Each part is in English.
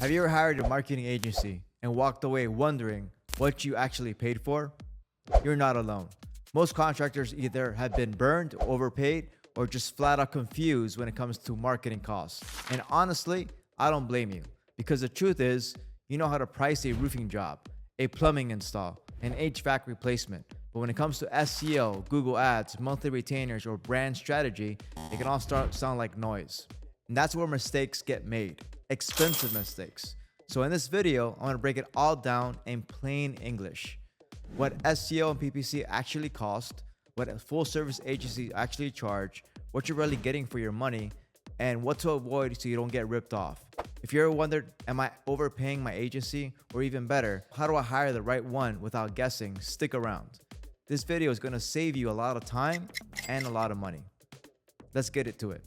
Have you ever hired a marketing agency and walked away wondering what you actually paid for? You're not alone. Most contractors either have been burned, overpaid, or just flat out confused when it comes to marketing costs. And honestly, I don't blame you, because the truth is, you know how to price a roofing job, a plumbing install, an HVAC replacement. But when it comes to SEO, Google Ads, monthly retainers, or brand strategy, it can all sound like noise. And that's where mistakes get made, expensive mistakes. So in this video, I want to break it all down in plain English. What SEO and PPC actually cost, what a full service agency actually charge, what you're really getting for your money, and what to avoid so you don't get ripped off. If you ever wondered, am I overpaying my agency? Or even better, how do I hire the right one without guessing? Stick around. This video is going to save you a lot of time and a lot of money. Let's get into it.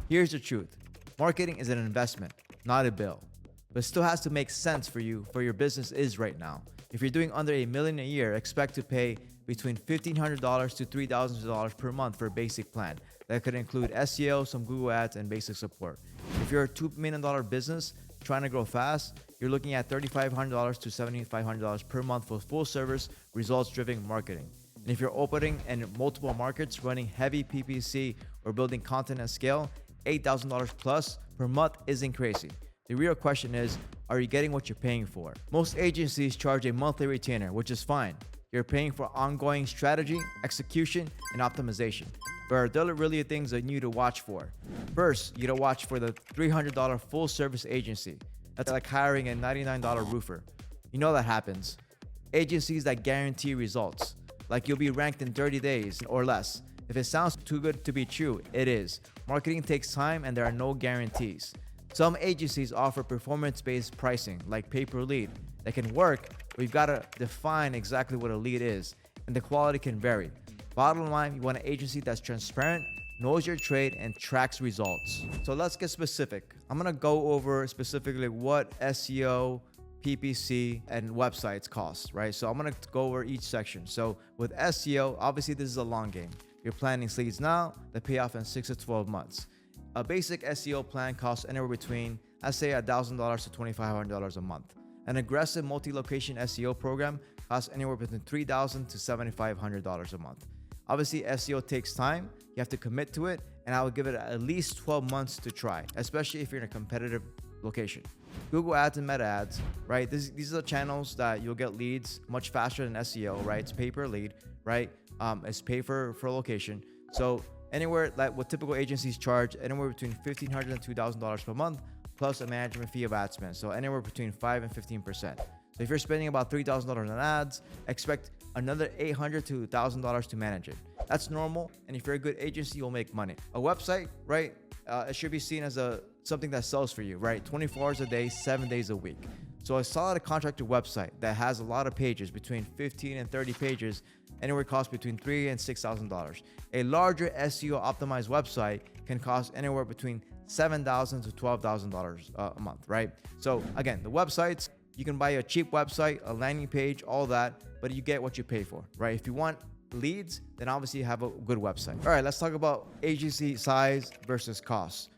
Here's the truth. Marketing is an investment, not a bill, but it still has to make sense for you for your business is right now. If you're doing under $1 million a year, expect to pay between $1,500 to $3,000 per month for a basic plan. That could include SEO, some Google Ads, and basic support. If you're a $2 million business trying to grow fast, you're looking at $3,500 to $7,500 per month for full service, results-driven marketing. And if you're opening in multiple markets, running heavy PPC, or building content at scale, $8,000 plus per month isn't crazy. The real question is, are you getting what you're paying for? Most agencies charge a monthly retainer, which is fine. You're paying for ongoing strategy, execution, and optimization. But there are really things that you need to watch for. First, you need to watch for the $300 full service agency. That's like hiring a $99 roofer. You know that happens. Agencies that guarantee results, like you'll be ranked in 30 days or less. If it sounds too good to be true, it is. Marketing takes time and there are no guarantees. Some agencies offer performance-based pricing, like pay-per-lead, that can work, but you've got to define exactly what a lead is, and the quality can vary. Bottom line, you want an agency that's transparent, knows your trade, and tracks results. So let's get specific. I'm gonna go over specifically what SEO, PPC, and websites cost, right? So I'm gonna go over each section. So with SEO, obviously this is a long game. You're planting leads now, the payoff in 6 to 12 months. A basic SEO plan costs anywhere between, let's say, $1,000 to $2,500 a month. An aggressive multi-location SEO program costs anywhere between $3,000 to $7,500 a month. Obviously, SEO takes time. You have to commit to it, and I would give it at least 12 months to try, especially if you're in a competitive location. Google Ads and Meta Ads, right? These are the channels that you'll get leads much faster than SEO, right? It's pay per lead, right? It's pay for location. So anywhere like what typical agencies charge, anywhere between $1,500 and $2,000 per month, plus a management fee of ad spend. So anywhere between 5 and 15%. So if you're spending about $3,000 on ads, expect another $800 to $1,000 to manage it. That's normal. And if you're a good agency, you'll make money. A website, right? It should be seen as something that sells for you, right? 24 hours a day, 7 days a week. So a solid contractor website that has a lot of pages, between 15 and 30 pages, anywhere costs between $3,000 and $6,000. A larger SEO optimized website can cost anywhere between $7,000 to $12,000 a month, right? So again, the websites, you can buy a cheap website, a landing page, all that, but you get what you pay for, right? If you want leads, then obviously you have a good website. All right, let's talk about agency size versus cost.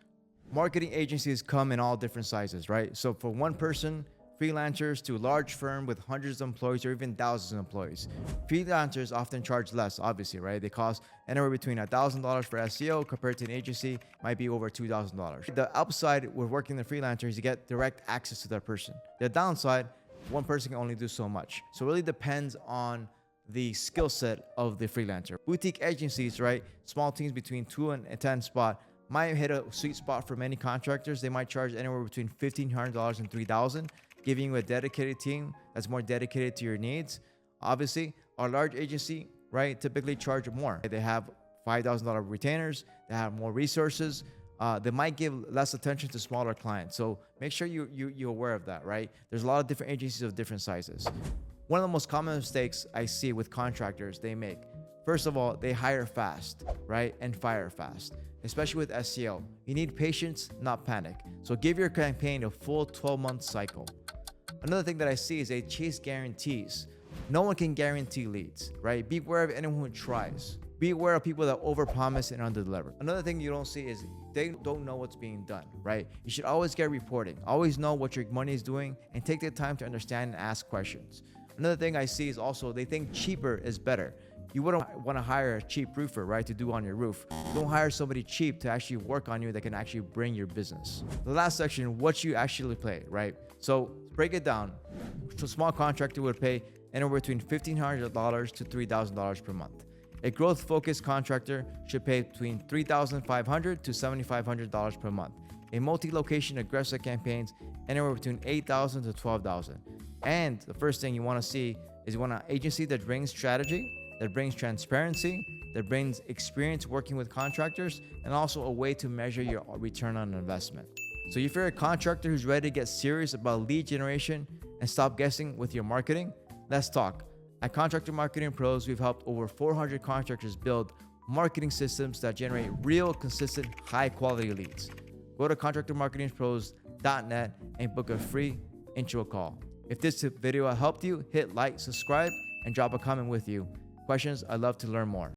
Marketing agencies come in all different sizes, right? So for one person, freelancers, to a large firm with hundreds of employees or even thousands of employees. Freelancers often charge less, obviously, right? They cost anywhere between $1,000 for SEO compared to an agency might be over $2,000. The upside with working the freelancer is you get direct access to that person. The downside, one person can only do so much. So it really depends on the skill set of the freelancer. Boutique agencies, right? Small teams between 2 and 10 spot might hit a sweet spot for many contractors. They might charge anywhere between $1,500 and $3,000. Giving you a dedicated team that's more dedicated to your needs. Obviously, our large agency, right, typically charge more. They have $5,000 retainers, they have more resources. They might give less attention to smaller clients. So make sure you're aware of that, right? There's a lot of different agencies of different sizes. One of the most common mistakes I see with contractors they make, first of all, they hire fast, right, and fire fast. Especially with SEO. You need patience, not panic. So give your campaign a full 12-month cycle. Another thing that I see is they chase guarantees. No one can guarantee leads, right? Be aware of anyone who tries. Be aware of people that overpromise and underdeliver. Another thing you don't see is they don't know what's being done, right? You should always get reporting. Always know what your money is doing and take the time to understand and ask questions. Another thing I see is also they think cheaper is better. You wouldn't want to hire a cheap roofer, right, to do on your roof. Don't hire somebody cheap to actually work on you that can actually bring your business. The last section, what you actually pay, right? So break it down. So a small contractor would pay anywhere between $1,500 to $3,000 per month. A growth-focused contractor should pay between $3,500 to $7,500 per month. A multi-location aggressive campaigns anywhere between $8,000 to $12,000. And the first thing you want to see is you want an agency that brings strategy, that brings transparency, that brings experience working with contractors, and also a way to measure your return on investment. So if you're a contractor who's ready to get serious about lead generation and stop guessing with your marketing, let's talk. At Contractor Marketing Pros, we've helped over 400 contractors build marketing systems that generate real, consistent, high-quality leads. Go to contractormarketingpros.net and book a free intro call. If this video helped you, hit like, subscribe, and drop a comment with you. Questions? I'd love to learn more.